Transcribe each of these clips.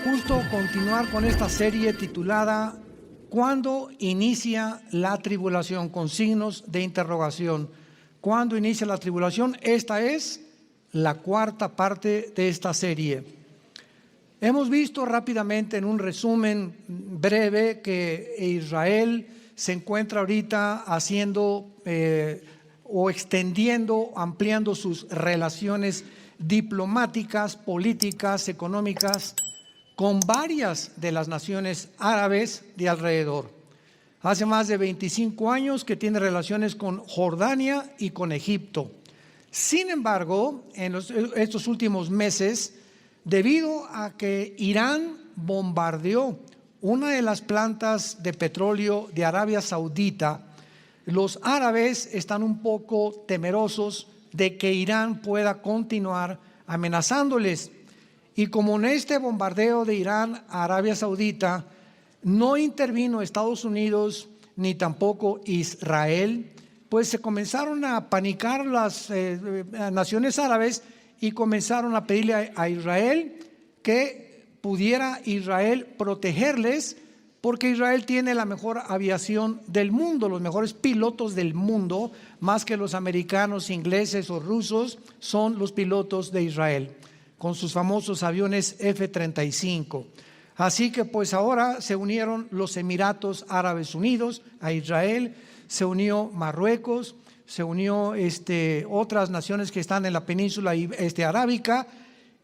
Justo continuar con esta serie titulada ¿Cuándo inicia la tribulación? Con signos de interrogación. ¿Cuándo inicia la tribulación? Esta es la cuarta parte de esta serie. Hemos visto rápidamente en un resumen breve que Israel se encuentra ahorita haciendo o extendiendo, ampliando sus relaciones diplomáticas, políticas, económicas con varias de las naciones árabes de alrededor. Hace más de 25 años que tiene relaciones con Jordania y con Egipto. Sin embargo, en estos últimos meses, debido a que Irán bombardeó una de las plantas de petróleo de Arabia Saudita, los árabes están un poco temerosos de que Irán pueda continuar amenazándoles. Y como en este bombardeo de Irán a Arabia Saudita no intervino Estados Unidos ni tampoco Israel, pues se comenzaron a panicar las naciones árabes y comenzaron a pedirle a Israel que pudiera Israel protegerles, porque Israel tiene la mejor aviación del mundo, los mejores pilotos del mundo, más que los americanos, ingleses o rusos, son los pilotos de Israel, con sus famosos aviones F-35. Así que pues ahora se unieron los Emiratos Árabes Unidos a Israel, se unió Marruecos, se unió otras naciones que están en la península arábica,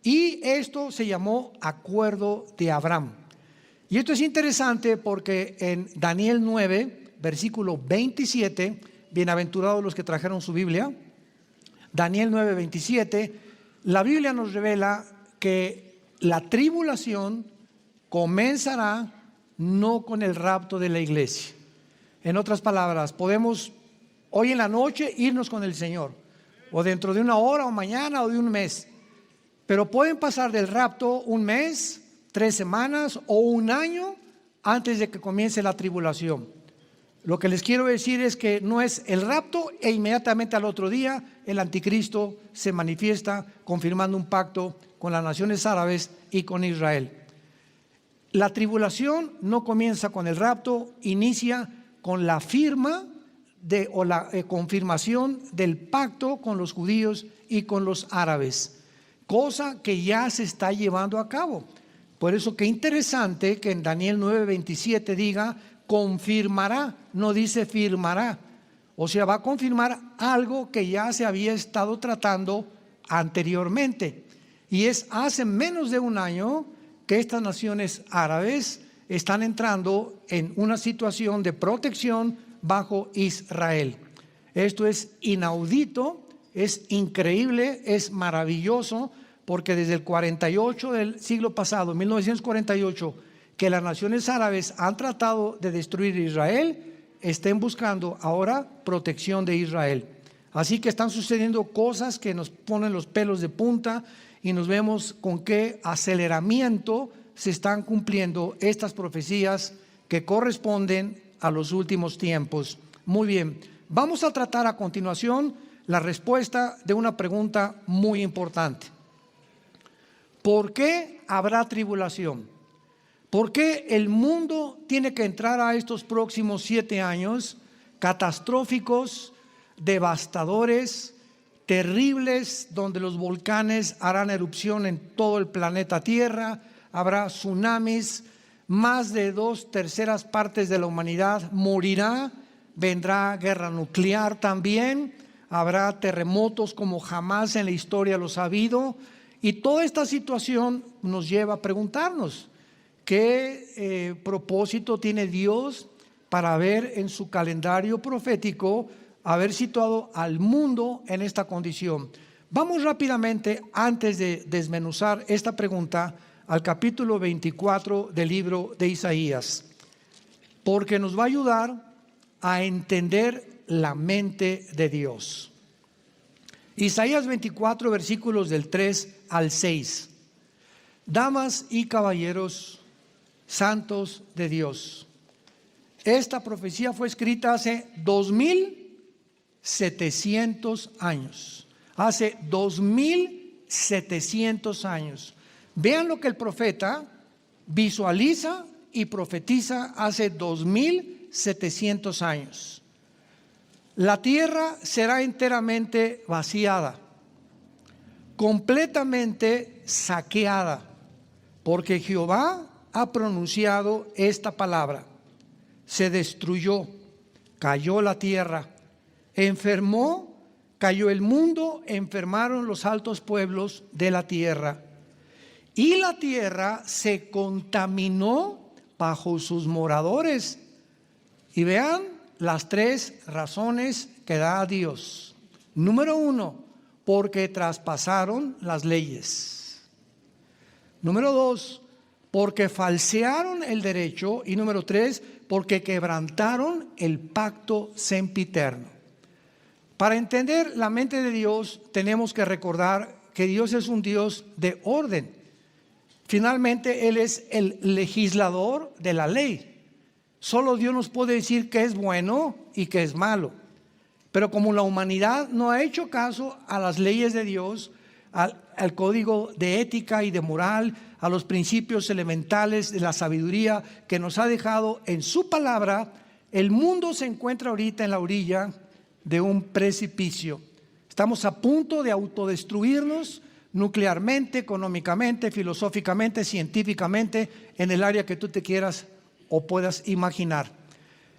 y esto se llamó Acuerdo de Abraham. Y esto es interesante porque en Daniel 9, versículo 27, bienaventurados los que trajeron su Biblia, Daniel 9, 27, la Biblia nos revela que la tribulación comenzará no con el rapto de la iglesia. En otras palabras, podemos hoy en la noche irnos con el Señor, o dentro de una hora, o mañana, o de un mes. Pero pueden pasar del rapto un mes, 3 semanas o un año antes de que comience la tribulación. Lo que les quiero decir es que no es el rapto e inmediatamente al otro día el anticristo se manifiesta confirmando un pacto con las naciones árabes y con Israel. La tribulación no comienza con el rapto, inicia con la firma o la confirmación del pacto con los judíos y con los árabes, cosa que ya se está llevando a cabo. Por eso qué interesante que en Daniel 9:27 diga confirmará, no dice firmará. O sea, va a confirmar algo que ya se había estado tratando anteriormente. Y es hace menos de un año que estas naciones árabes están entrando en una situación de protección bajo Israel. Esto es inaudito, es increíble, es maravilloso, porque desde el 48 del siglo pasado, 1948, que las naciones árabes han tratado de destruir Israel, estén buscando ahora protección de Israel. Así que están sucediendo cosas que nos ponen los pelos de punta y nos vemos con qué aceleramiento se están cumpliendo estas profecías que corresponden a los últimos tiempos. Muy bien, vamos a tratar a continuación la respuesta de una pregunta muy importante. ¿Por qué habrá tribulación? ¿Por qué el mundo tiene que entrar a estos próximos 7 años catastróficos, devastadores, terribles, donde los volcanes harán erupción en todo el planeta Tierra, habrá tsunamis, más de 2/3 partes de la humanidad morirá, vendrá guerra nuclear también, habrá terremotos como jamás en la historia los ha habido, y toda esta situación nos lleva a preguntarnos ¿qué propósito tiene Dios para haber en su calendario profético haber situado al mundo en esta condición? Vamos rápidamente, antes de desmenuzar esta pregunta, al capítulo 24 del libro de Isaías, porque nos va a ayudar a entender la mente de Dios. Isaías 24, versículos del 3 al 6. Damas y caballeros, santos de Dios, esta profecía fue escrita hace 2700 años. Hace 2700 años. Vean lo que el profeta visualiza y profetiza hace 2700 años. La tierra será enteramente vaciada, completamente saqueada, porque Jehová ha pronunciado esta palabra. Se destruyó, cayó la tierra, enfermó, cayó el mundo, enfermaron los altos pueblos de la tierra. Y la tierra se contaminó bajo sus moradores. Y vean las tres razones que da Dios. Número 1, porque traspasaron las leyes. Número 2, porque falsearon el derecho. Y número 3, porque quebrantaron el pacto sempiterno. Para entender la mente de Dios, tenemos que recordar que Dios es un Dios de orden. Finalmente, Él es el legislador de la ley. Solo Dios nos puede decir qué es bueno y qué es malo. Pero como la humanidad no ha hecho caso a las leyes de Dios, al código de ética y de moral, a los principios elementales de la sabiduría que nos ha dejado en su palabra, el mundo se encuentra ahorita en la orilla de un precipicio. Estamos a punto de autodestruirnos nuclearmente, económicamente, filosóficamente, científicamente, en el área que tú te quieras o puedas imaginar.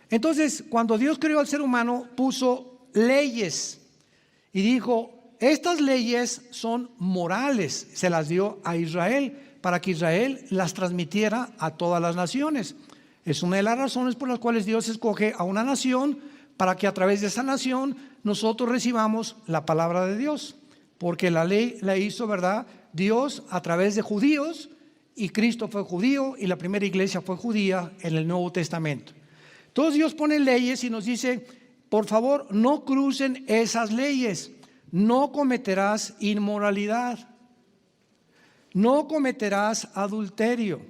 Entonces, cuando Dios creó al ser humano, puso leyes y dijo: estas leyes son morales. Se las dio a Israel para que Israel las transmitiera a todas las naciones. Es una de las razones por las cuales Dios escoge a una nación, para que a través de esa nación nosotros recibamos la palabra de Dios. Porque la ley la hizo, ¿verdad?, Dios a través de judíos, y Cristo fue judío y la primera iglesia fue judía en el Nuevo Testamento. Entonces Dios pone leyes y nos dice: por favor, no crucen esas leyes. No cometerás inmoralidad, no cometerás adulterio,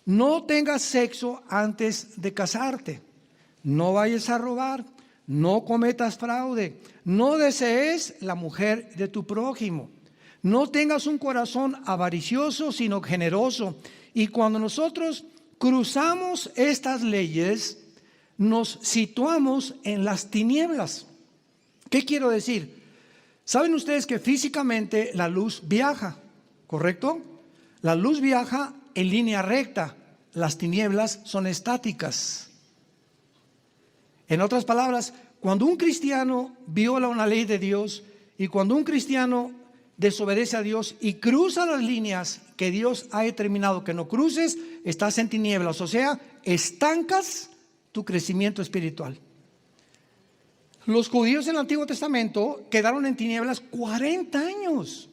no tengas sexo antes de casarte, no vayas a robar, no cometas fraude, no desees la mujer de tu prójimo, no tengas un corazón avaricioso, sino generoso. Y cuando nosotros cruzamos estas leyes, nos situamos en las tinieblas. ¿Qué quiero decir? Saben ustedes que físicamente la luz viaja, ¿correcto? La luz viaja en línea recta, las tinieblas son estáticas. En otras palabras, cuando un cristiano viola una ley de Dios y cuando un cristiano desobedece a Dios y cruza las líneas que Dios ha determinado que no cruces, estás en tinieblas, o sea, estancas tu crecimiento espiritual. Los judíos en el Antiguo Testamento quedaron en tinieblas 40 años.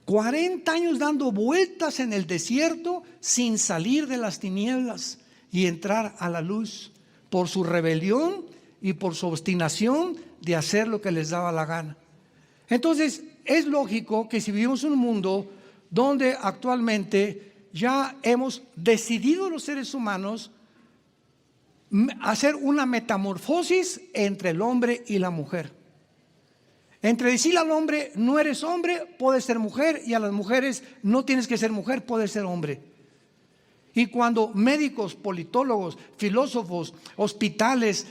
40 años dando vueltas en el desierto sin salir de las tinieblas y entrar a la luz, por su rebelión y por su obstinación de hacer lo que les daba la gana. Entonces, es lógico que si vivimos en un mundo donde actualmente ya hemos decidido los seres humanos hacer una metamorfosis entre el hombre y la mujer. Entre decirle al hombre: no eres hombre, puedes ser mujer, y a las mujeres: no tienes que ser mujer, puedes ser hombre. Y cuando médicos, politólogos, filósofos, hospitales,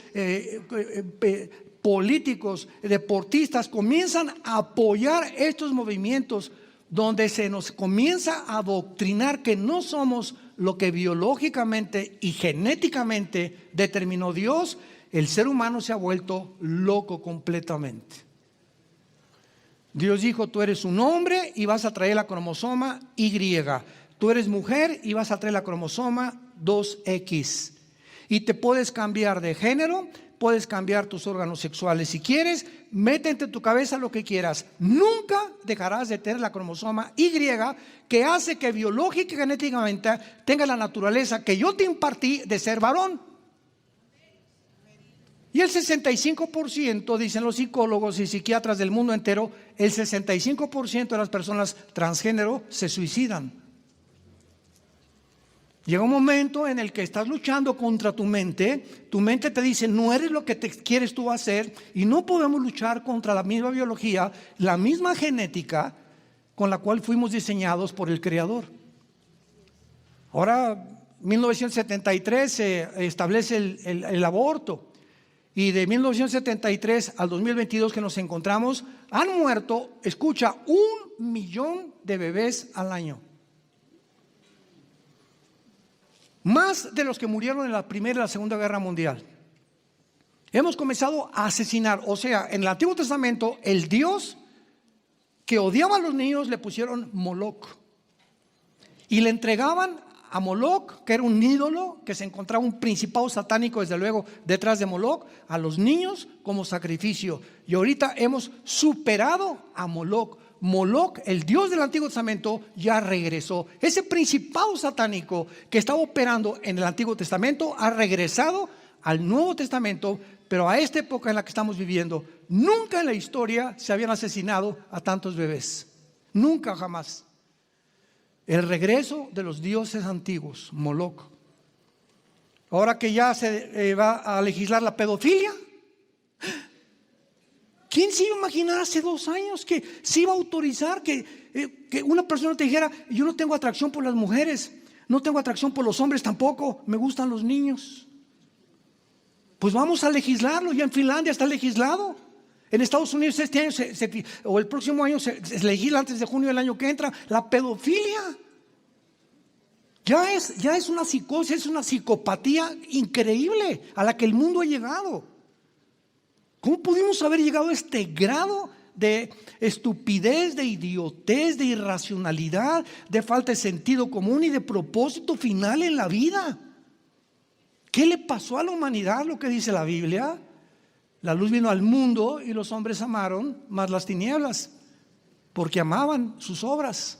políticos, deportistas comienzan a apoyar estos movimientos donde se nos comienza a adoctrinar que no somos lo que biológicamente y genéticamente determinó Dios, el ser humano se ha vuelto loco completamente. Dios dijo: tú eres un hombre y vas a traer la cromosoma Y. Tú eres mujer y vas a traer la cromosoma 2X. Y te puedes cambiar de género, puedes cambiar tus órganos sexuales si quieres, métete en tu cabeza lo que quieras. Nunca dejarás de tener la cromosoma Y, que hace que biológica y genéticamente tenga la naturaleza que yo te impartí de ser varón. Y el 65%, dicen los psicólogos y psiquiatras del mundo entero, el 65% de las personas transgénero se suicidan. Llega un momento en el que estás luchando contra tu mente te dice: no eres lo que te quieres tú hacer, y no podemos luchar contra la misma biología, la misma genética con la cual fuimos diseñados por el Creador. Ahora, 1973 se establece el aborto, y de 1973 al 2022 que nos encontramos, han muerto, escucha, 1 millón de bebés al año. Más de los que murieron en la Primera y la Segunda Guerra Mundial. Hemos comenzado a asesinar. O sea, en el Antiguo Testamento, el Dios que odiaba a los niños le pusieron Moloc, y le entregaban a Moloc, que era un ídolo, que se encontraba un principado satánico desde luego detrás de Moloc, a los niños como sacrificio. Y ahorita hemos superado a Moloc. Moloc, el Dios del Antiguo Testamento, ya regresó. Ese principado satánico que estaba operando en el Antiguo Testamento ha regresado al Nuevo Testamento, pero a esta época en la que estamos viviendo, nunca en la historia se habían asesinado a tantos bebés. Nunca, jamás. El regreso de los dioses antiguos, Moloc. Ahora que ya se va a legislar la pedofilia, ¿quién se iba a imaginar hace 2 años que se iba a autorizar que una persona te dijera: yo no tengo atracción por las mujeres, no tengo atracción por los hombres tampoco, me gustan los niños? Pues vamos a legislarlo. Ya en Finlandia está legislado. En Estados Unidos este año o el próximo año se legisla, antes de junio del año que entra, la pedofilia. Ya es una psicosis, es una psicopatía increíble a la que el mundo ha llegado. ¿Cómo pudimos haber llegado a este grado de estupidez, de idiotez, de irracionalidad, de falta de sentido común y de propósito final en la vida? ¿Qué le pasó a la humanidad? Lo que dice la Biblia: la luz vino al mundo y los hombres amaron más las tinieblas, porque amaban sus obras.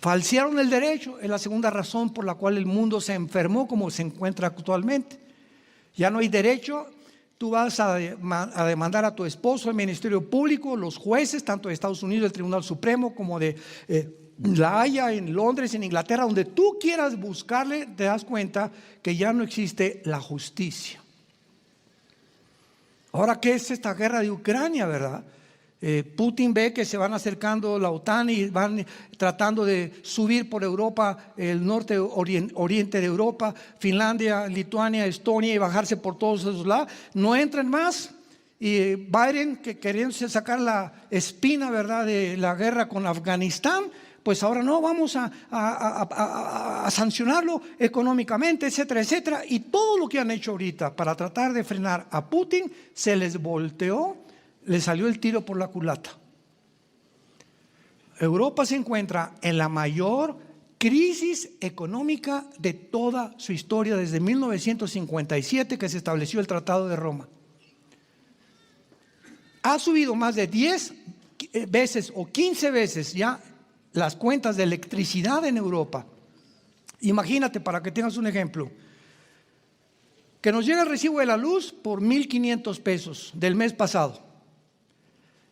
Falsearon el derecho, es la segunda razón por la cual el mundo se enfermó como se encuentra actualmente. Ya no hay derecho, tú vas a demandar a tu esposo, el Ministerio Público, los jueces, tanto de Estados Unidos, el Tribunal Supremo, como de La Haya, en Londres, en Inglaterra, donde tú quieras buscarle, te das cuenta que ya no existe la justicia. Ahora, ¿qué es esta guerra de Ucrania, verdad? Putin ve que se van acercando la OTAN y van tratando de subir por Europa, el norte oriente de Europa, Finlandia, Lituania, Estonia, y bajarse por todos esos lados. No entran más. Y Biden, que queriéndose sacar la espina, ¿verdad?, de la guerra con Afganistán, pues ahora no, vamos a sancionarlo económicamente, etcétera, etcétera. Y todo lo que han hecho ahorita para tratar de frenar a Putin se les volteó. Le salió el tiro por la culata. Europa se encuentra en la mayor crisis económica de toda su historia desde 1957, que se estableció el Tratado de Roma. Ha subido más de 10 veces o 15 veces ya las cuentas de electricidad en Europa. Imagínate, para que tengas un ejemplo, que nos llega el recibo de la luz por 1,500 pesos del mes pasado.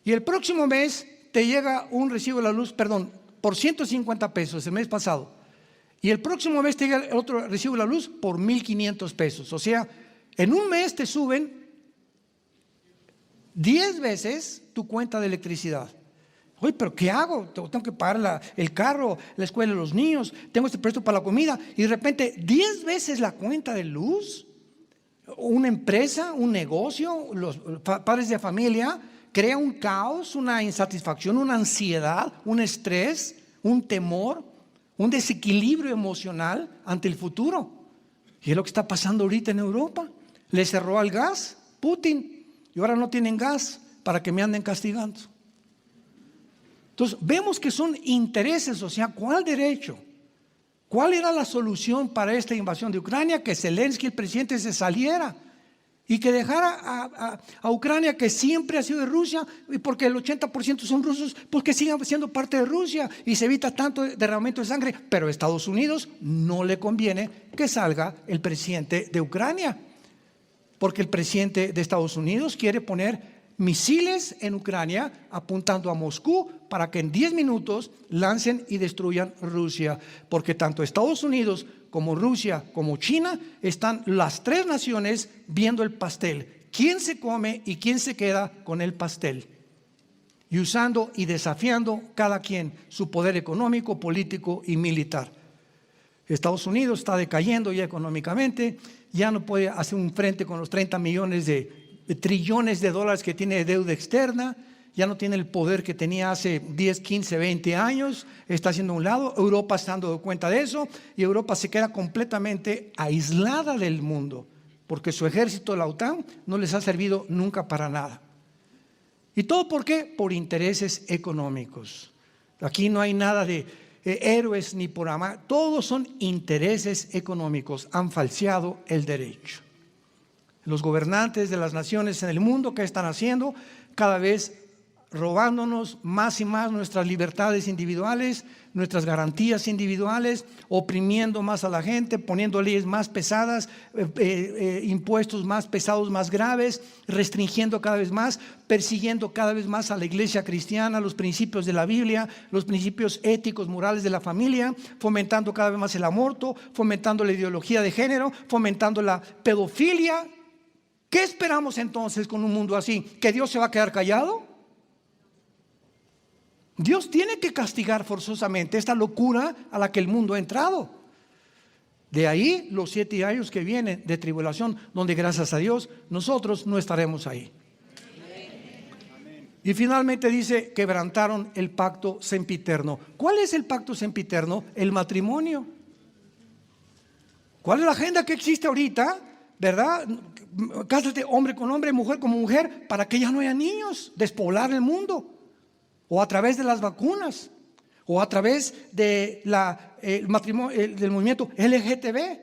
Y el próximo mes te llega un recibo de la luz, por 150 pesos el mes pasado. Y el próximo mes te llega otro recibo de la luz por 1,500 pesos. O sea, en un mes te suben 10 veces tu cuenta de electricidad. Oye, pero ¿qué hago? Tengo que pagar el carro, la escuela de los niños, tengo este precio para la comida. Y de repente 10 veces la cuenta de luz. Una empresa, un negocio, los padres de familia, crea un caos, una insatisfacción, una ansiedad, un estrés, un temor, un desequilibrio emocional ante el futuro. Y es lo que está pasando ahorita en Europa. Le cerró al gas, Putin, y ahora no tienen gas para que me anden castigando. Entonces vemos que son intereses, o sea, ¿cuál derecho? ¿Cuál era la solución para esta invasión de Ucrania? Que Zelensky, el presidente, se saliera y que dejara a Ucrania, que siempre ha sido de Rusia, y porque el 80% son rusos, pues que sigan siendo parte de Rusia y se evita tanto derramamiento de sangre. Pero a Estados Unidos no le conviene que salga el presidente de Ucrania, porque el presidente de Estados Unidos quiere poner misiles en Ucrania apuntando a Moscú para que en 10 minutos lancen y destruyan Rusia, porque tanto Estados Unidos como Rusia como China están las tres naciones viendo el pastel, quién se come y quién se queda con el pastel, y usando y desafiando cada quien su poder económico, político y militar. Estados Unidos está decayendo ya económicamente, ya no puede hacer un frente con los 30 millones de trillones de dólares que tiene de deuda externa, ya no tiene el poder que tenía hace 10, 15, 20 años, está haciendo a un lado. Europa está dando cuenta de eso y Europa se queda completamente aislada del mundo, porque su ejército, la OTAN, no les ha servido nunca para nada. ¿Y todo por qué? Por intereses económicos. Aquí no hay nada de héroes ni por amar, todos son intereses económicos, han falseado el derecho. Los gobernantes de las naciones en el mundo, ¿qué están haciendo? Cada vez robándonos más y más nuestras libertades individuales, nuestras garantías individuales, oprimiendo más a la gente, poniendo leyes más pesadas, impuestos más pesados, más graves, restringiendo cada vez más, persiguiendo cada vez más a la iglesia cristiana, los principios de la Biblia, los principios éticos, morales de la familia, fomentando cada vez más el aborto, fomentando la ideología de género, fomentando la pedofilia. ¿Qué esperamos entonces con un mundo así? ¿Que Dios se va a quedar callado? Dios tiene que castigar forzosamente esta locura a la que el mundo ha entrado. De ahí los 7 años que vienen de tribulación, donde gracias a Dios nosotros no estaremos ahí. Y finalmente dice, quebrantaron el pacto sempiterno. ¿Cuál es el pacto sempiterno? El matrimonio. ¿Cuál es la agenda que existe ahorita? ¿Verdad? Cásate hombre con hombre, mujer con mujer, para que ya no haya niños, despoblar el mundo, o a través de las vacunas, o a través de del movimiento LGTB.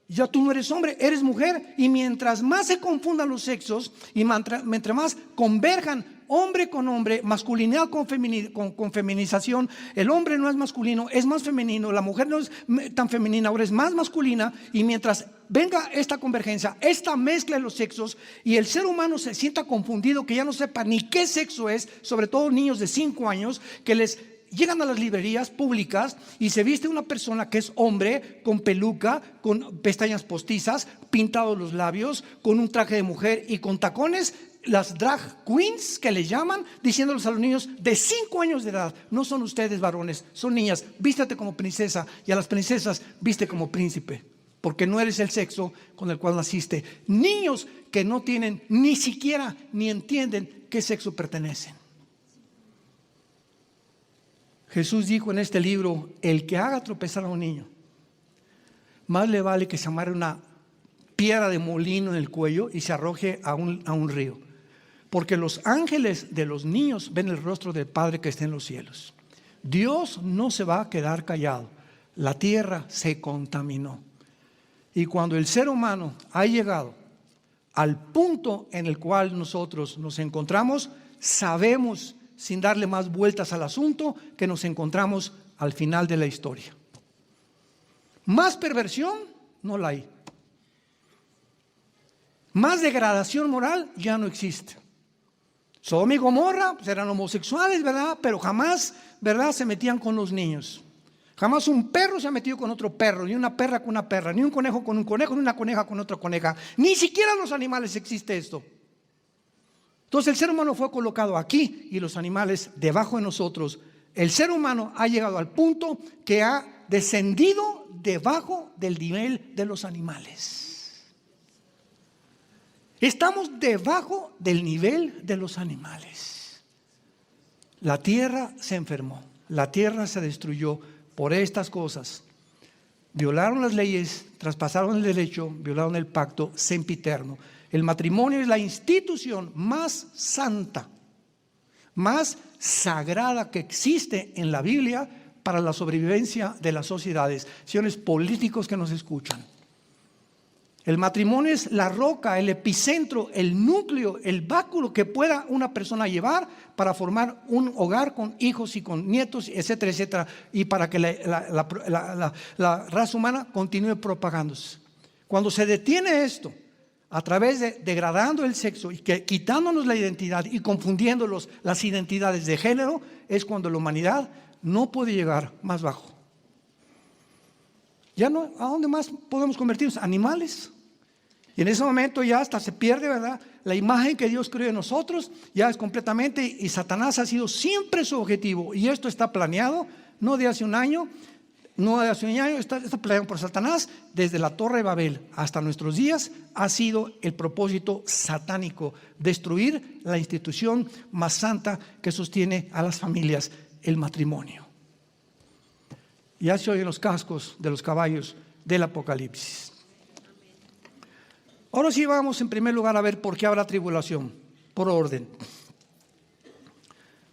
Ya tú no eres hombre, eres mujer, y mientras más se confundan los sexos y mientras más converjan hombre con hombre, masculinidad con feminización, el hombre no es masculino, es más femenino, la mujer no es tan femenina, ahora es más masculina, y mientras venga esta convergencia, esta mezcla de los sexos, y el ser humano se sienta confundido, que ya no sepa ni qué sexo es, sobre todo niños de 5 años, que les llegan a las librerías públicas y se viste una persona que es hombre, con peluca, con pestañas postizas, pintados los labios, con un traje de mujer y con tacones, las drag queens que le llaman, diciéndoles a los niños de 5 años de edad: no son ustedes varones, son niñas, vístate como princesa, y a las princesas viste como príncipe, porque no eres el sexo con el cual naciste. Niños que no tienen ni siquiera ni entienden qué sexo pertenecen. Jesús dijo en este libro: el que haga tropezar a un niño, más le vale que se amarre una piedra de molino en el cuello y se arroje a un río, porque los ángeles de los niños ven el rostro del Padre que está en los cielos. Dios no se va a quedar callado. La tierra se contaminó, y cuando el ser humano ha llegado al punto en el cual nosotros nos encontramos, sabemos, sin darle más vueltas al asunto, que nos encontramos al final de la historia. Más perversión no la hay. Más degradación moral ya no existe. Sodoma y Gomorra pues eran homosexuales, ¿verdad? Pero jamás, ¿verdad?, se metían con los niños. Jamás un perro se ha metido con otro perro, ni una perra con una perra, ni un conejo con un conejo, ni una coneja con otra coneja. Ni siquiera en los animales existe esto. Entonces el ser humano fue colocado aquí y los animales debajo de nosotros. El ser humano ha llegado al punto que ha descendido debajo del nivel de los animales. Estamos debajo del nivel de los animales. La tierra se enfermó, la tierra se destruyó por estas cosas. Violaron las leyes, traspasaron el derecho, violaron el pacto sempiterno. El matrimonio es la institución más santa, más sagrada que existe en la Biblia para la sobrevivencia de las sociedades. Señores políticos que nos escuchan, el matrimonio es la roca, el epicentro, el núcleo, el báculo que pueda una persona llevar para formar un hogar con hijos y con nietos, etcétera, etcétera, y para que la raza humana continúe propagándose. Cuando se detiene esto, a través de degradando el sexo y quitándonos la identidad y confundiendo las identidades de género, es cuando la humanidad no puede llegar más bajo. Ya no, ¿a dónde más podemos convertirnos? Animales. Y en ese momento ya hasta se pierde, ¿verdad?, la imagen que Dios creó en nosotros, ya es completamente, y Satanás ha sido siempre su objetivo, y esto está planeado, no de hace un año, está planeado por Satanás desde la Torre de Babel hasta nuestros días. Ha sido el propósito satánico, destruir la institución más santa que sostiene a las familias, el matrimonio. Ya se oyen los cascos de los caballos del Apocalipsis. Ahora sí vamos en primer lugar a ver por qué habrá tribulación, por orden.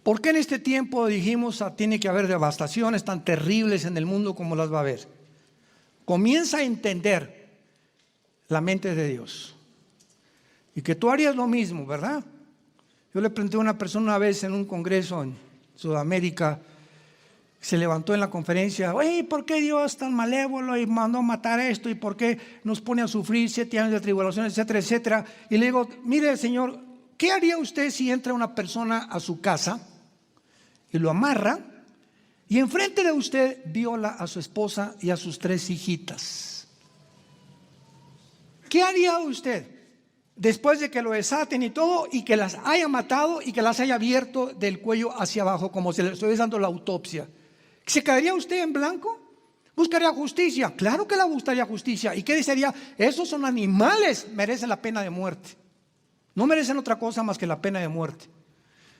¿Por qué en este tiempo dijimos tiene que haber devastaciones tan terribles en el mundo como las va a haber? Comienza a entender la mente de Dios y que tú harías lo mismo, ¿verdad? Yo le pregunté a una persona una vez en un congreso en Sudamérica, se levantó en la conferencia: oye, ¿por qué Dios tan malévolo y mandó matar esto? ¿Y por qué nos pone a sufrir 7 años de tribulación, etcétera, etcétera? Y le digo: mire, Señor, ¿qué haría usted si entra una persona a su casa y lo amarra y enfrente de usted viola a su esposa y a sus 3 hijitas? ¿Qué haría usted después de que lo desaten y todo, y que las haya matado y que las haya abierto del cuello hacia abajo como se le estoy dando la autopsia? ¿Se quedaría usted en blanco? ¿Buscaría justicia? Claro que le gustaría justicia. ¿Y qué diría? Esos son animales, merecen la pena de muerte. No merecen otra cosa más que la pena de muerte.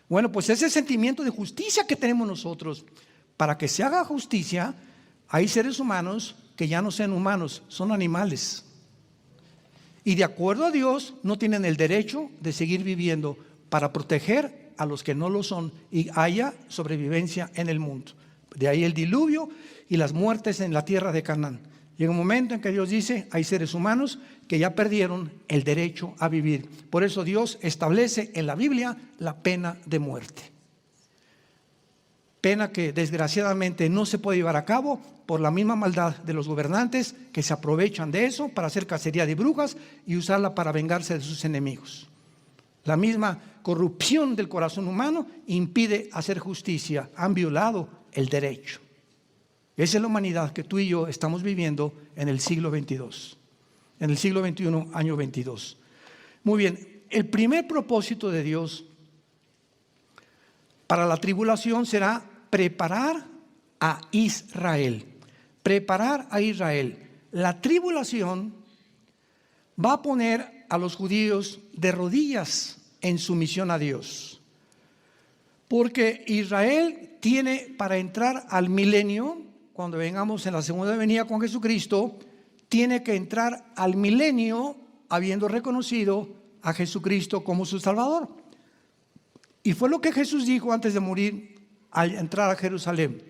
Bueno, pues ese sentimiento de justicia que tenemos nosotros, para que se haga justicia, hay seres humanos que ya no sean humanos, son animales. Y de acuerdo a Dios, no tienen el derecho de seguir viviendo para proteger a los que no lo son y haya sobrevivencia en el mundo. De ahí el diluvio y las muertes en la tierra de Canaán. Llega un momento en que Dios dice: hay seres humanos que ya perdieron el derecho a vivir. Por eso Dios establece en la Biblia la pena de muerte. Pena que desgraciadamente no se puede llevar a cabo por la misma maldad de los gobernantes, que se aprovechan de eso para hacer cacería de brujas y usarla para vengarse de sus enemigos. La misma corrupción del corazón humano impide hacer justicia. Han violado el derecho. Esa es la humanidad que tú y yo estamos viviendo en el siglo 22, en el siglo 21, año 22. Muy bien, el primer propósito de Dios para la tribulación será preparar a Israel. Preparar a Israel. La tribulación va a poner a los judíos de rodillas en sumisión a Dios. Porque Israel tiene, para entrar al milenio, cuando vengamos en la segunda venida con Jesucristo, tiene que entrar al milenio habiendo reconocido a Jesucristo como su Salvador. Y fue lo que Jesús dijo antes de morir al entrar a Jerusalén: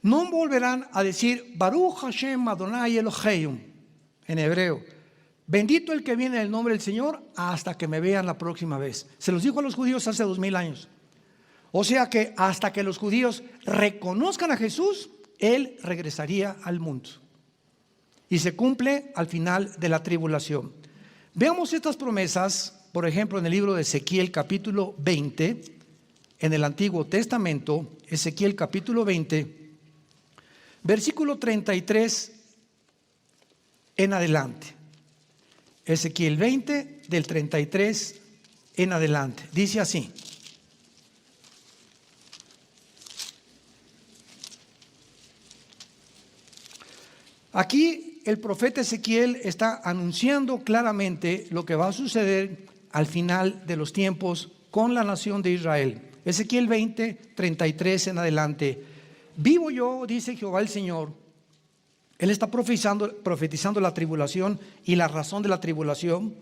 no volverán a decir Baruch Hashem Adonai Eloheinu, en hebreo, bendito el que viene en el nombre del Señor, hasta que me vean la próxima vez. Se los dijo a los judíos hace 2000 años. O sea que hasta que los judíos reconozcan a Jesús, Él regresaría al mundo. Y se cumple al final de la tribulación. Veamos estas promesas, por ejemplo, en el libro de Ezequiel capítulo 20, en el Antiguo Testamento, Ezequiel capítulo 20, versículo 33 en adelante. Ezequiel 20, del 33 en adelante. Dice así: aquí el profeta Ezequiel está anunciando claramente lo que va a suceder al final de los tiempos con la nación de Israel. Ezequiel 20, 33 en adelante. Vivo yo, dice Jehová el Señor, Él está profetizando la tribulación y la razón de la tribulación,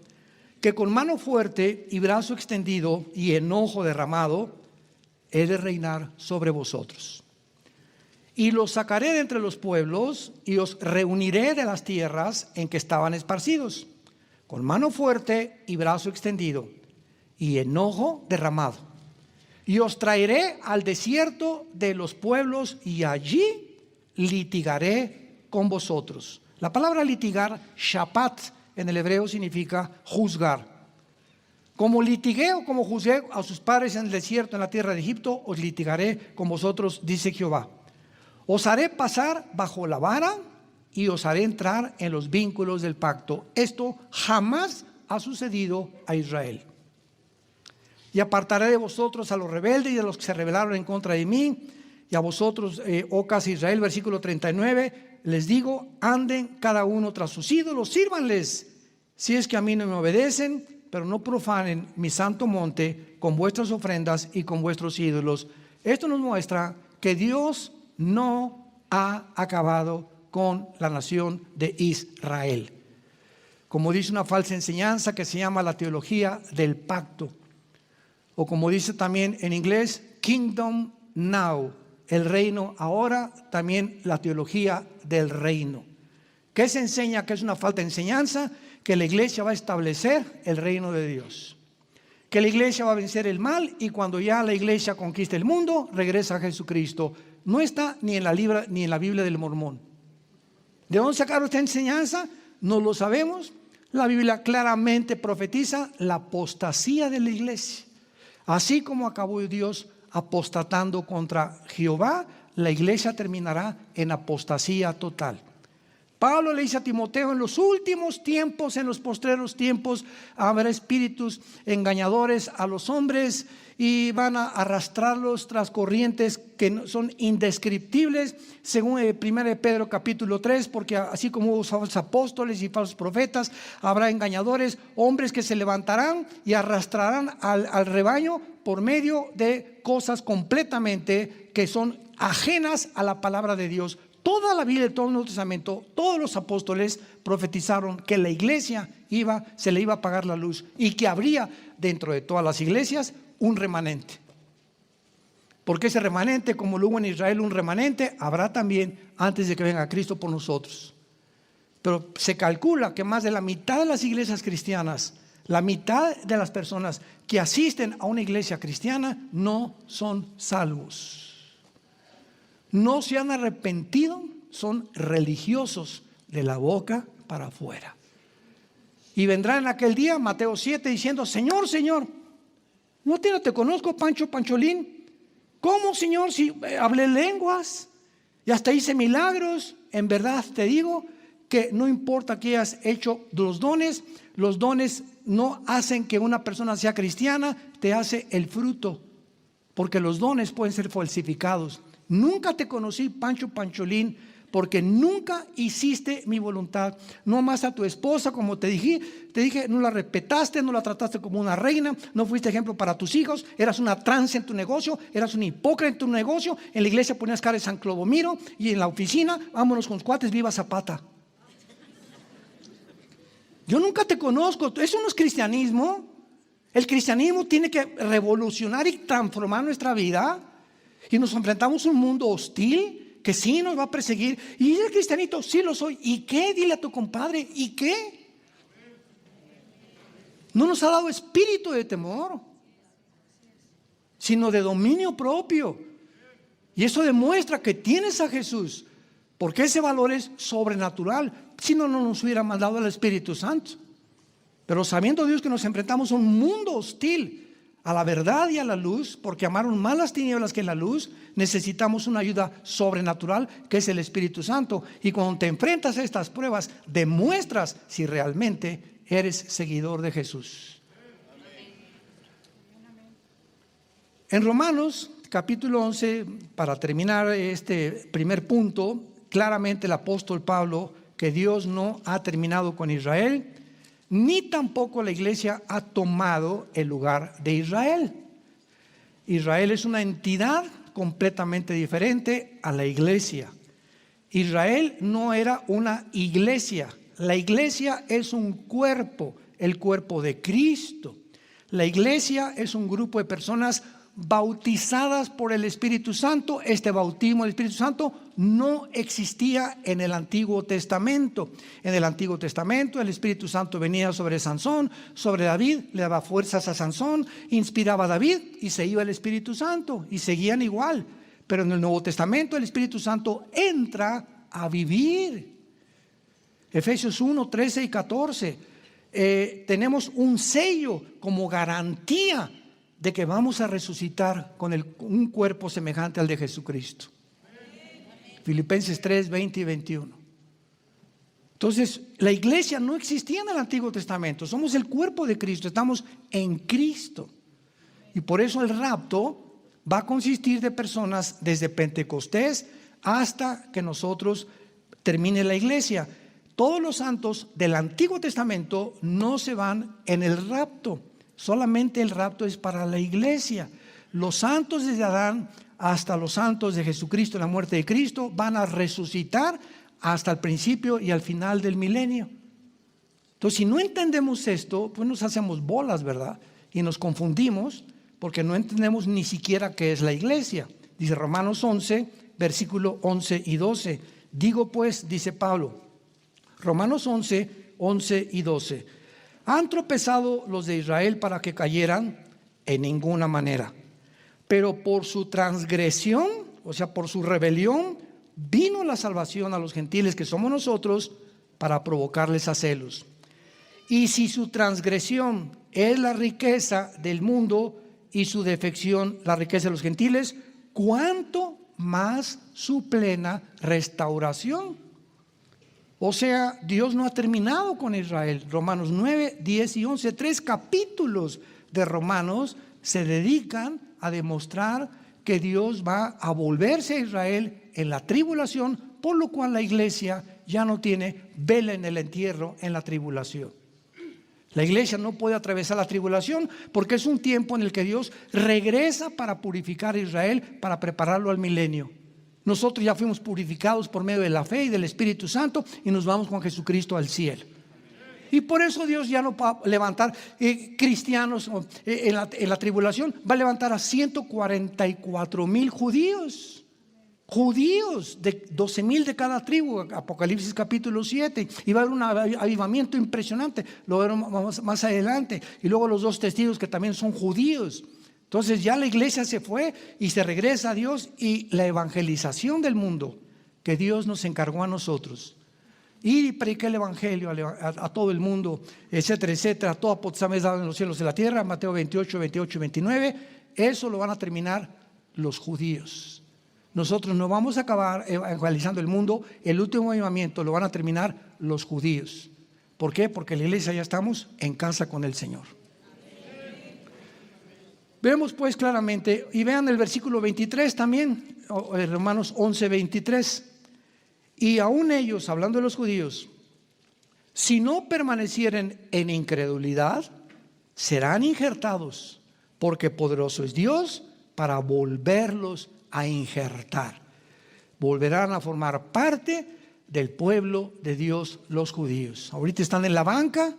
que con mano fuerte y brazo extendido y enojo derramado, he de reinar sobre vosotros. Y los sacaré de entre los pueblos y os reuniré de las tierras en que estaban esparcidos, con mano fuerte y brazo extendido y enojo derramado. Y os traeré al desierto de los pueblos y allí litigaré con vosotros. La palabra litigar, shapat, en el hebreo significa juzgar. Como litigué o como juzgué a sus padres en el desierto, en la tierra de Egipto, os litigaré con vosotros, dice Jehová. Os haré pasar bajo la vara y os haré entrar en los vínculos del pacto. Esto jamás ha sucedido a Israel. Y apartaré de vosotros a los rebeldes y a los que se rebelaron en contra de mí. Y a vosotros, oh casa de Israel, versículo 39, les digo, anden cada uno tras sus ídolos, sírvanles, si es que a mí no me obedecen, pero no profanen mi santo monte con vuestras ofrendas y con vuestros ídolos. Esto nos muestra que Dios no ha acabado con la nación de Israel. Como dice una falsa enseñanza que se llama la teología del pacto, o como dice también en inglés, Kingdom Now, el reino ahora, también la teología del reino. ¿Qué se enseña? Que es una falsa enseñanza, que la iglesia va a establecer el reino de Dios, que la iglesia va a vencer el mal y cuando ya la iglesia conquiste el mundo, regresa a Jesucristo. No está ni en la Biblia del Mormón. ¿De dónde sacaron esta enseñanza? No lo sabemos. La Biblia claramente profetiza la apostasía de la iglesia. Así como acabó Dios apostatando contra Jehová, la iglesia terminará en apostasía total. Pablo le dice a Timoteo, en los últimos tiempos, en los postreros tiempos, habrá espíritus engañadores a los hombres y van a arrastrarlos tras corrientes que son indescriptibles, según 1 Pedro capítulo 3, porque así como hubo falsos apóstoles y falsos profetas, habrá engañadores, hombres que se levantarán y arrastrarán al rebaño por medio de cosas completamente que son ajenas a la palabra de Dios. Toda la Biblia, todo el Nuevo Testamento, todos los apóstoles profetizaron que la iglesia se le iba a apagar la luz y que habría dentro de todas las iglesias un remanente. Porque ese remanente, como lo hubo en Israel un remanente, habrá también antes de que venga Cristo por nosotros. Pero se calcula que más de la mitad de las iglesias cristianas, la mitad de las personas que asisten a una iglesia cristiana no son salvos. No se han arrepentido, son religiosos de la boca para afuera. Y vendrá en aquel día, Mateo 7, diciendo, Señor, Señor, no te conozco, Pancho, Pancholín. ¿Cómo, Señor, si hablé lenguas y hasta hice milagros? En verdad te digo que no importa que hayas hecho los dones no hacen que una persona sea cristiana, te hace el fruto, porque los dones pueden ser falsificados. Nunca te conocí, Pancho Pancholín, porque nunca hiciste mi voluntad. No amaste a tu esposa como te dije, no la respetaste, no la trataste como una reina, no fuiste ejemplo para tus hijos, eras una trance en tu negocio, eras un hipócrita en tu negocio. En la iglesia ponías cara de San Clodomiro y en la oficina, vámonos con los cuates, viva Zapata. Yo nunca te conozco, eso no es cristianismo. El cristianismo tiene que revolucionar y transformar nuestra vida. Y nos enfrentamos a un mundo hostil que sí nos va a perseguir. Y el cristianito, sí lo soy. ¿Y qué? Dile a tu compadre, ¿y qué? No nos ha dado espíritu de temor, sino de dominio propio. Y eso demuestra que tienes a Jesús, porque ese valor es sobrenatural. Si no, no nos hubiera mandado el Espíritu Santo. Pero sabiendo Dios que nos enfrentamos a un mundo hostil a la verdad y a la luz, porque amaron más las tinieblas que la luz, necesitamos una ayuda sobrenatural que es el Espíritu Santo. Y cuando te enfrentas a estas pruebas, demuestras si realmente eres seguidor de Jesús. En Romanos capítulo 11, para terminar este primer punto, claramente el apóstol Pablo, que Dios no ha terminado con Israel, ni tampoco la iglesia ha tomado el lugar de Israel. Israel es una entidad completamente diferente a la iglesia. Israel no era una iglesia. La iglesia es un cuerpo, el cuerpo de Cristo. La iglesia es un grupo de personas bautizadas por el Espíritu Santo. Este bautismo del Espíritu Santo no existía en el Antiguo Testamento. En el Antiguo Testamento el Espíritu Santo venía sobre Sansón, sobre David, le daba fuerzas a Sansón, inspiraba a David y se iba el Espíritu Santo y seguían igual. Pero en el Nuevo Testamento el Espíritu Santo entra a vivir. Efesios 1, 13 y 14. Tenemos un sello como garantía de que vamos a resucitar con un cuerpo semejante al de Jesucristo. Filipenses 3, 20 y 21. Entonces, la iglesia no existía en el Antiguo Testamento. Somos el cuerpo de Cristo, estamos en Cristo. Y por eso el rapto va a consistir de personas desde Pentecostés hasta que nosotros termine la iglesia. Todos los santos del Antiguo Testamento no se van en el rapto. Solamente el rapto es para la iglesia. Los santos desde Adán hasta los santos de Jesucristo, la muerte de Cristo, van a resucitar hasta el principio y al final del milenio. Entonces, si no entendemos esto, pues nos hacemos bolas, ¿verdad? Y nos confundimos porque no entendemos ni siquiera qué es la iglesia. Dice Romanos 11, versículo 11 y 12. Digo pues, dice Pablo, Romanos 11, 11 y 12. ¿Han tropezado los de Israel para que cayeran? En ninguna manera. Pero por su transgresión, o sea, por su rebelión, vino la salvación a los gentiles que somos nosotros para provocarles a celos. Y si su transgresión es la riqueza del mundo y su defección la riqueza de los gentiles, ¿cuánto más su plena restauración? O sea, Dios no ha terminado con Israel. Romanos 9, 10 y 11, 3 capítulos de Romanos se dedican a demostrar que Dios va a volverse a Israel en la tribulación, por lo cual la iglesia ya no tiene vela en el entierro en la tribulación. La iglesia no puede atravesar la tribulación porque es un tiempo en el que Dios regresa para purificar a Israel, para prepararlo al milenio. Nosotros ya fuimos purificados por medio de la fe y del Espíritu Santo y nos vamos con Jesucristo al cielo. Y por eso Dios ya no va a levantar cristianos en la tribulación, va a levantar a 144,000 judíos. Judíos de 12,000 de cada tribu, Apocalipsis capítulo 7, y va a haber un avivamiento impresionante, lo veremos más adelante. Y luego los 2 testigos que también son judíos. Entonces ya la iglesia se fue y se regresa a Dios, y la evangelización del mundo que Dios nos encargó a nosotros. Y prediqué el evangelio a todo el mundo, etcétera, etcétera. Toda potestad me es dada en los cielos y la tierra, Mateo 28, 28 y 29. Eso lo van a terminar los judíos. Nosotros no vamos a acabar evangelizando el mundo. El último avivamiento lo van a terminar los judíos. ¿Por qué? Porque la iglesia ya estamos en casa con el Señor. Vemos pues claramente, y vean el versículo 23 también, Romanos 11, 23. Y aún ellos, hablando de los judíos, si no permanecieren en incredulidad, serán injertados, porque poderoso es Dios para volverlos a injertar. Volverán a formar parte del pueblo de Dios, los judíos. Ahorita están en la banca.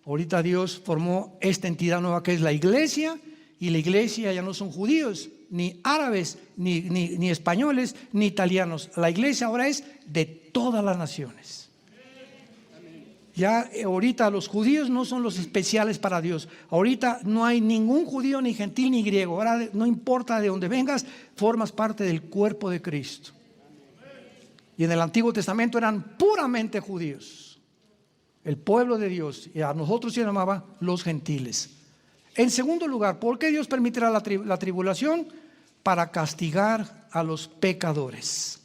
Ahorita Dios formó esta entidad nueva que es la iglesia, y la iglesia ya no son judíos, ni árabes, ni españoles, ni italianos. La iglesia ahora es de todas las naciones. Ya ahorita los judíos no son los especiales para Dios. Ahorita no hay ningún judío, ni gentil, ni griego. Ahora no importa de dónde vengas, formas parte del cuerpo de Cristo. Y en el Antiguo Testamento eran puramente judíos, el pueblo de Dios, y a nosotros se llamaba los gentiles. En segundo lugar, ¿por qué Dios permitirá la tribulación? Para castigar a los pecadores.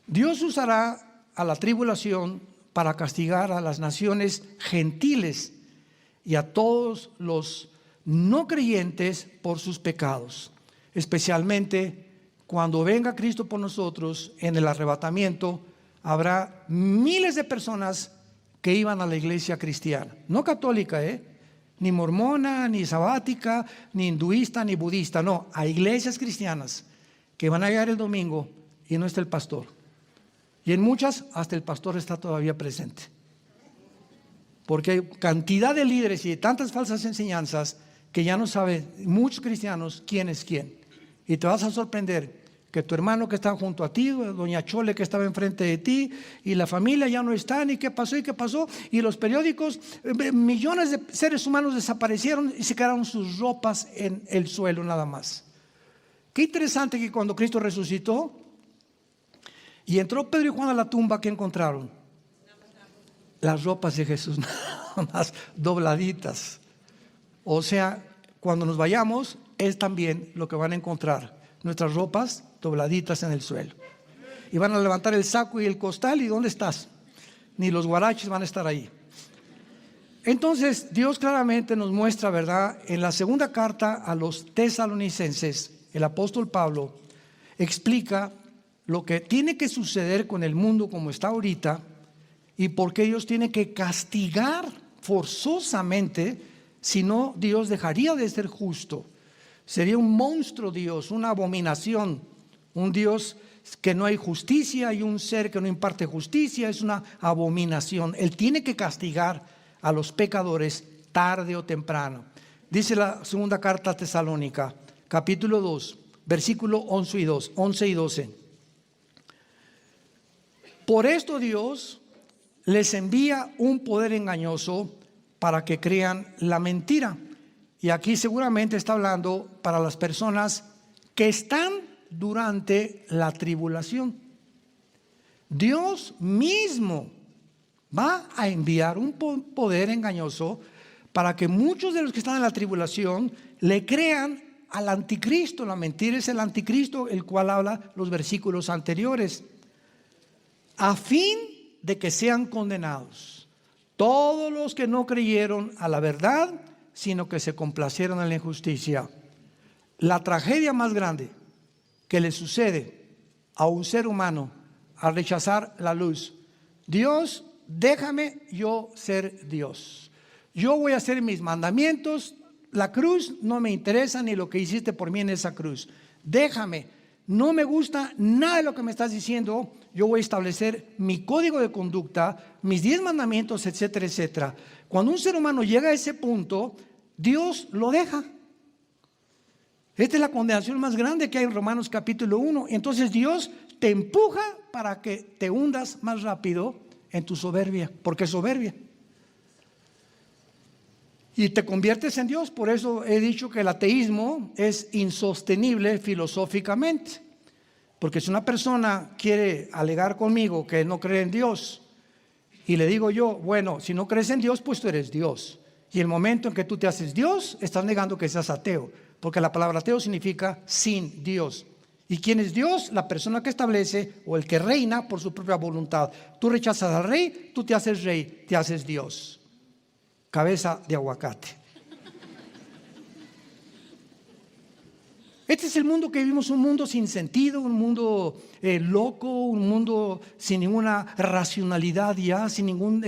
Dios usará a la tribulación para castigar a las naciones gentiles y a todos los no creyentes por sus pecados, especialmente cuando venga Cristo por nosotros en el arrebatamiento. Habrá miles de personas que iban a la iglesia cristiana, no católica, ni mormona, ni sabática, ni hinduista, ni budista, no, a iglesias cristianas que van a llegar el domingo y no está el pastor. Y en muchas hasta el pastor está todavía presente. Porque hay cantidad de líderes y de tantas falsas enseñanzas que ya no saben muchos cristianos quién es quién. Y te vas a sorprender que tu hermano que está junto a ti, doña Chole que estaba enfrente de ti, y la familia ya no están, y qué pasó, y los periódicos, millones de seres humanos desaparecieron y se quedaron sus ropas en el suelo nada más. Qué interesante que cuando Cristo resucitó y entró Pedro y Juan a la tumba, ¿qué encontraron? Las ropas de Jesús, nada más dobladitas. O sea, cuando nos vayamos, es también lo que van a encontrar, nuestras ropas dobladitas en el suelo. Y van a levantar el saco y el costal, ¿y dónde estás? Ni los guaraches van a estar ahí. Entonces, Dios claramente nos muestra, ¿verdad? En la segunda carta a los tesalonicenses, el apóstol Pablo explica lo que tiene que suceder con el mundo como está ahorita y por qué Dios tiene que castigar forzosamente, si no, Dios dejaría de ser justo. Sería un monstruo Dios, una abominación, un Dios que no hay justicia y un ser que no imparte justicia, es una abominación. Él tiene que castigar a los pecadores tarde o temprano. Dice la segunda carta a Tesalónica, capítulo 2, versículo 11 y 12. Por esto Dios les envía un poder engañoso para que crean la mentira. Y aquí seguramente está hablando para las personas que están durante la tribulación. Dios mismo va a enviar un poder engañoso para que muchos de los que están en la tribulación le crean al anticristo. La mentira es el anticristo, el cual habla los versículos anteriores, a fin de que sean condenados todos los que no creyeron a la verdad, sino que se complacieron en la injusticia. La tragedia más grande que le sucede a un ser humano al rechazar la luz: Dios, déjame yo ser Dios, yo voy a hacer mis mandamientos, la cruz no me interesa ni lo que hiciste por mí en esa cruz, déjame, no me gusta nada de lo que me estás diciendo, yo voy a establecer mi código de conducta, mis 10 mandamientos, etcétera, etcétera. Cuando un ser humano llega a ese punto, Dios lo deja. Esta es la condenación más grande que hay en Romanos capítulo 1. Entonces Dios te empuja para que te hundas más rápido en tu soberbia, porque es soberbia. Y te conviertes en Dios. Por eso he dicho que el ateísmo es insostenible filosóficamente. Porque si una persona quiere alegar conmigo que no cree en Dios, y le digo yo, bueno, si no crees en Dios, pues tú eres Dios. Y el momento en que tú te haces Dios, estás negando que seas ateo. Porque la palabra ateo significa sin Dios. ¿Y quién es Dios? La persona que establece o el que reina por su propia voluntad. Tú rechazas al rey, tú te haces rey, te haces Dios. Cabeza de aguacate. Este es el mundo que vivimos, un mundo sin sentido, un mundo loco, un mundo sin ninguna racionalidad ya, sin ningún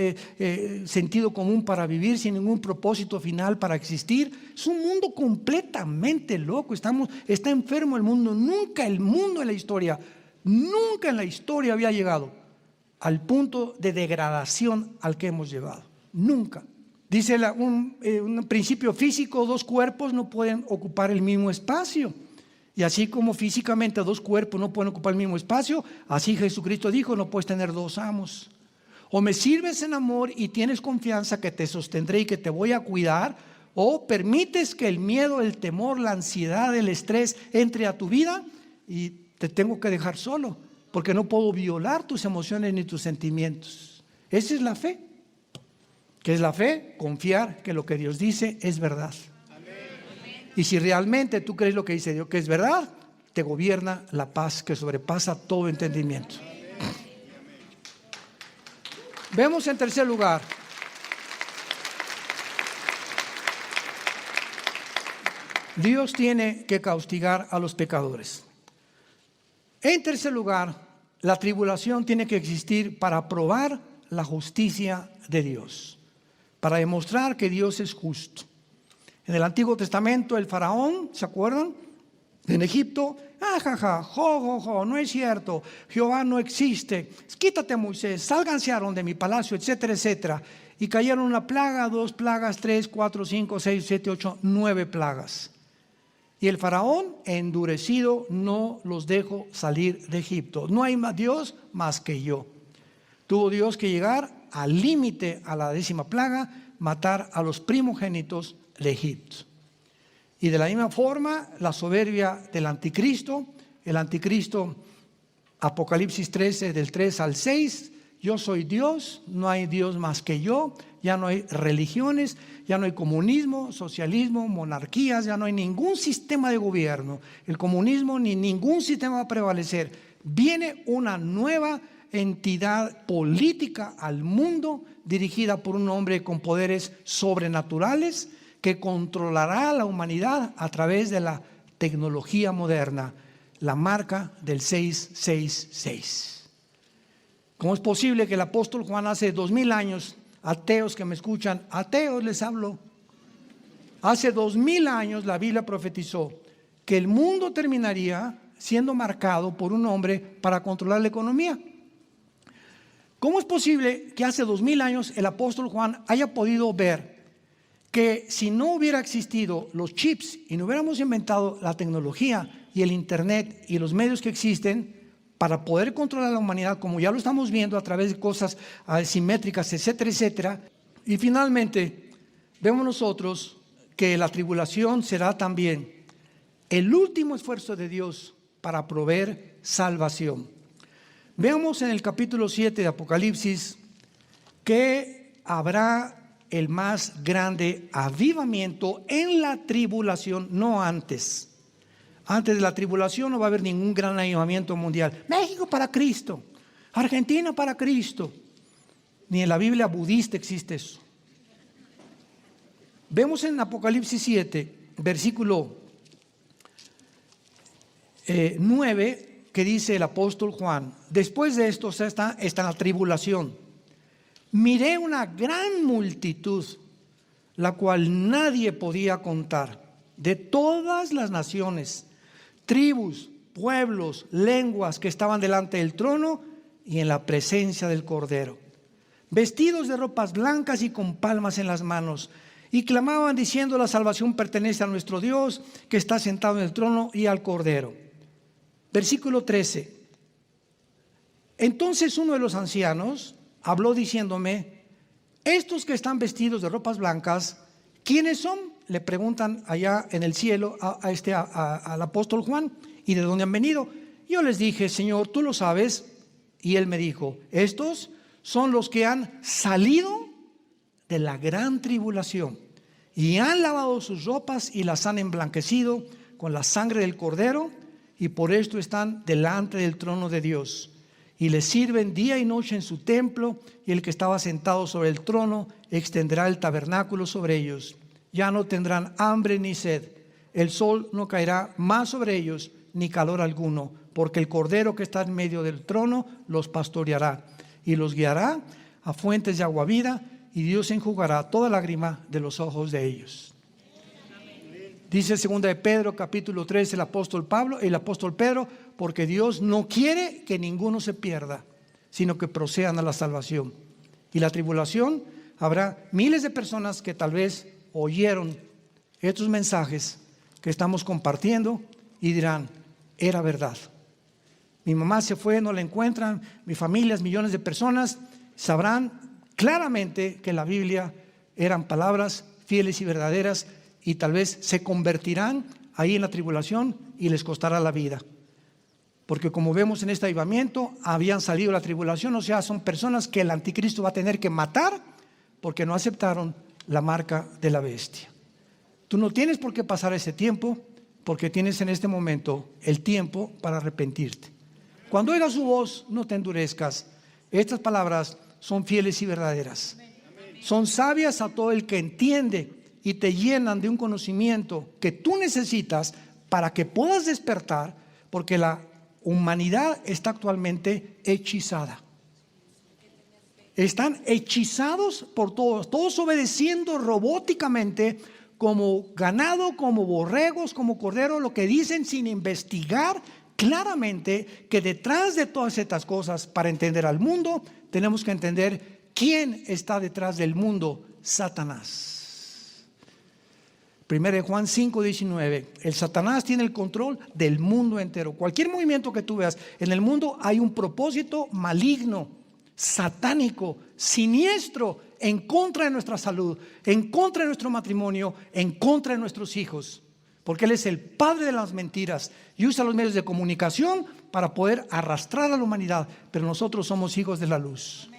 sentido común para vivir, sin ningún propósito final para existir. Es un mundo completamente loco, está enfermo el mundo. Nunca el mundo en la historia, nunca en la historia había llegado al punto de degradación al que hemos llegado. Nunca. Dice un principio físico: 2 cuerpos no pueden ocupar el mismo espacio. Y así como físicamente 2 cuerpos no pueden ocupar el mismo espacio, así Jesucristo dijo: no puedes tener 2 amos. O me sirves en amor y tienes confianza que te sostendré y que te voy a cuidar, o permites que el miedo, el temor, la ansiedad, el estrés entre a tu vida y te tengo que dejar solo, porque no puedo violar tus emociones ni tus sentimientos. Esa es la fe. ¿Qué es la fe? Confiar que lo que Dios dice es verdad. Y si realmente tú crees lo que dice Dios que es verdad, te gobierna la paz que sobrepasa todo entendimiento. Vemos en tercer lugar, Dios tiene que castigar a los pecadores. En tercer lugar, la tribulación tiene que existir para probar la justicia de Dios, para demostrar que Dios es justo. En el Antiguo Testamento el faraón, ¿se acuerdan? En Egipto, jaja, no es cierto, Jehová no existe, quítate Moisés, sálganse Aarón de mi palacio, etcétera, etcétera. Y cayeron una plaga, 2 plagas, 3, 4, 5, 6, 7, 8, 9 plagas. Y el faraón, endurecido, no los dejó salir de Egipto. No hay más Dios más que yo. Tuvo Dios que llegar al límite, a la 10ª plaga, matar a los primogénitos de Egipto. Y de la misma forma, la soberbia del anticristo, el anticristo, Apocalipsis 13, del 3 al 6, yo soy Dios, no hay Dios más que yo, ya no hay religiones, ya no hay comunismo, socialismo, monarquías, ya no hay ningún sistema de gobierno. El comunismo ni ningún sistema va a prevalecer. Viene una nueva entidad política al mundo dirigida por un hombre con poderes sobrenaturales que controlará a la humanidad a través de la tecnología moderna, la marca del 666. ¿Cómo es posible que el apóstol Juan hace 2000 años, ateos que me escuchan, ateos les hablo, hace 2000 años la Biblia profetizó que el mundo terminaría siendo marcado por un hombre para controlar la economía? ¿Cómo es posible que hace 2000 años el apóstol Juan haya podido ver que si no hubiera existido los chips y no hubiéramos inventado la tecnología y el internet y los medios que existen para poder controlar a la humanidad, como ya lo estamos viendo a través de cosas asimétricas, etcétera, etcétera? Y finalmente vemos nosotros que la tribulación será también el último esfuerzo de Dios para proveer salvación. Veamos en el capítulo 7 de Apocalipsis que habrá el más grande avivamiento en la tribulación, no antes. Antes de la tribulación no va a haber ningún gran avivamiento mundial. México para Cristo, Argentina para Cristo. Ni en la Biblia budista existe eso. Vemos en Apocalipsis 7, versículo 9, que dice el apóstol Juan: después de esto está la tribulación. Miré una gran multitud, la cual nadie podía contar, de todas las naciones, tribus, pueblos, lenguas que estaban delante del trono y en la presencia del Cordero, vestidos de ropas blancas y con palmas en las manos, y clamaban diciendo: la salvación pertenece a nuestro Dios que está sentado en el trono y al Cordero. Versículo 13. Entonces uno de los ancianos habló diciéndome: estos que están vestidos de ropas blancas, ¿quiénes son? Le preguntan allá en el cielo al apóstol Juan: ¿y de dónde han venido? Yo les dije: Señor, tú lo sabes. Y él me dijo: estos son los que han salido de la gran tribulación y han lavado sus ropas y las han emblanquecido con la sangre del Cordero, y por esto están delante del trono de Dios. Y le sirven día y noche en su templo, y el que estaba sentado sobre el trono extenderá el tabernáculo sobre ellos. Ya no tendrán hambre ni sed, el sol no caerá más sobre ellos, ni calor alguno, porque el Cordero que está en medio del trono los pastoreará y los guiará a fuentes de agua vida, y Dios enjugará toda lágrima de los ojos de ellos. Dice 2 de Pedro capítulo 3 el apóstol Pedro: porque Dios no quiere que ninguno se pierda, sino que procedan a la salvación. Y la tribulación, habrá miles de personas que tal vez oyeron estos mensajes que estamos compartiendo y dirán: era verdad. Mi mamá se fue, no la encuentran, mi familia, millones de personas sabrán claramente que en la Biblia eran palabras fieles y verdaderas, y tal vez se convertirán ahí en la tribulación y les costará la vida. Porque como vemos en este avivamiento, habían salido de la tribulación, o sea, son personas que el anticristo va a tener que matar porque no aceptaron la marca de la bestia. Tú no tienes por qué pasar ese tiempo, porque tienes en este momento el tiempo para arrepentirte. Cuando oigas su voz, no te endurezcas. Estas palabras son fieles y verdaderas. Son sabias a todo el que entiende, y te llenan de un conocimiento que tú necesitas para que puedas despertar, porque la humanidad está actualmente hechizada. Están hechizados por todos obedeciendo robóticamente como ganado, como borregos, como corderos, lo que dicen sin investigar claramente que detrás de todas estas cosas, para entender al mundo, tenemos que entender quién está detrás del mundo: Satanás. 1 Juan 5:19, el Satanás tiene el control del mundo entero. Cualquier movimiento que tú veas en el mundo, hay un propósito maligno, satánico, siniestro, en contra de nuestra salud, en contra de nuestro matrimonio, en contra de nuestros hijos. Porque Él es el padre de las mentiras y usa los medios de comunicación para poder arrastrar a la humanidad. Pero nosotros somos hijos de la luz.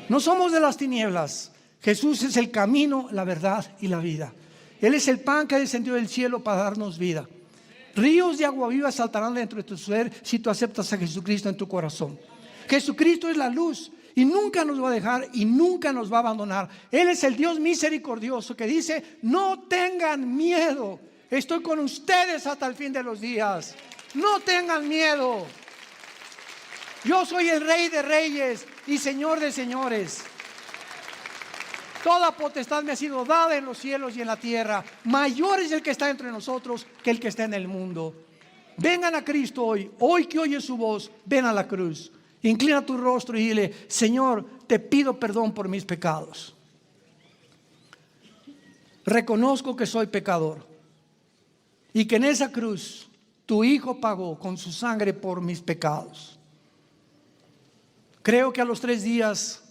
No somos de las tinieblas. Jesús es el camino, la verdad y la vida. Él es el pan que ha descendido del cielo para darnos vida. Ríos de agua viva saltarán dentro de tu ser si tú aceptas a Jesucristo en tu corazón. Jesucristo es la luz y nunca nos va a dejar y nunca nos va a abandonar. Él es el Dios misericordioso que dice: no tengan miedo, estoy con ustedes hasta el fin de los días. No tengan miedo. Yo soy el Rey de reyes y Señor de señores. Toda potestad me ha sido dada en los cielos y en la tierra. Mayor es el que está entre nosotros que el que está en el mundo. Vengan a Cristo hoy. Hoy que oyes su voz, ven a la cruz. Inclina tu rostro y dile: Señor, te pido perdón por mis pecados. Reconozco que soy pecador y que en esa cruz tu Hijo pagó con su sangre por mis pecados. Creo que a los 3 días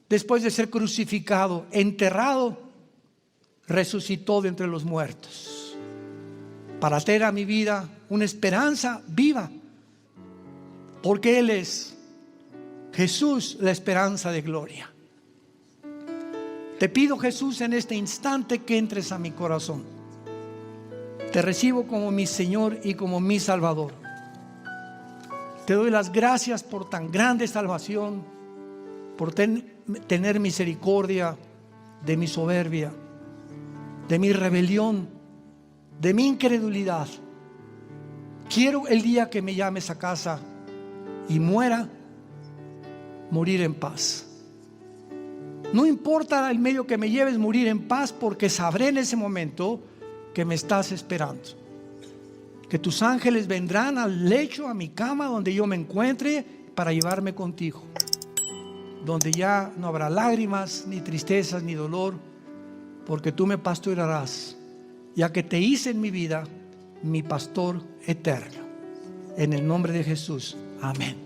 después de ser crucificado, enterrado, resucitó de entre los muertos para traer a mi vida una esperanza viva, porque Él es Jesús, la esperanza de gloria. Te pido, Jesús, en este instante que entres a mi corazón. Te recibo como mi Señor y como mi Salvador. Te doy las gracias por tan grande salvación, por tener misericordia de mi soberbia, de mi rebelión, de mi incredulidad. Quiero el día que me llames a casa y muera, morir en paz. No importa el medio que me lleves, morir en paz, porque sabré en ese momento que me estás esperando. Que tus ángeles vendrán al lecho, a mi cama, donde yo me encuentre, para llevarme contigo, donde ya no habrá lágrimas, ni tristezas, ni dolor, porque tú me pastorearás, ya que te hice en mi vida mi pastor eterno. En el nombre de Jesús, amén.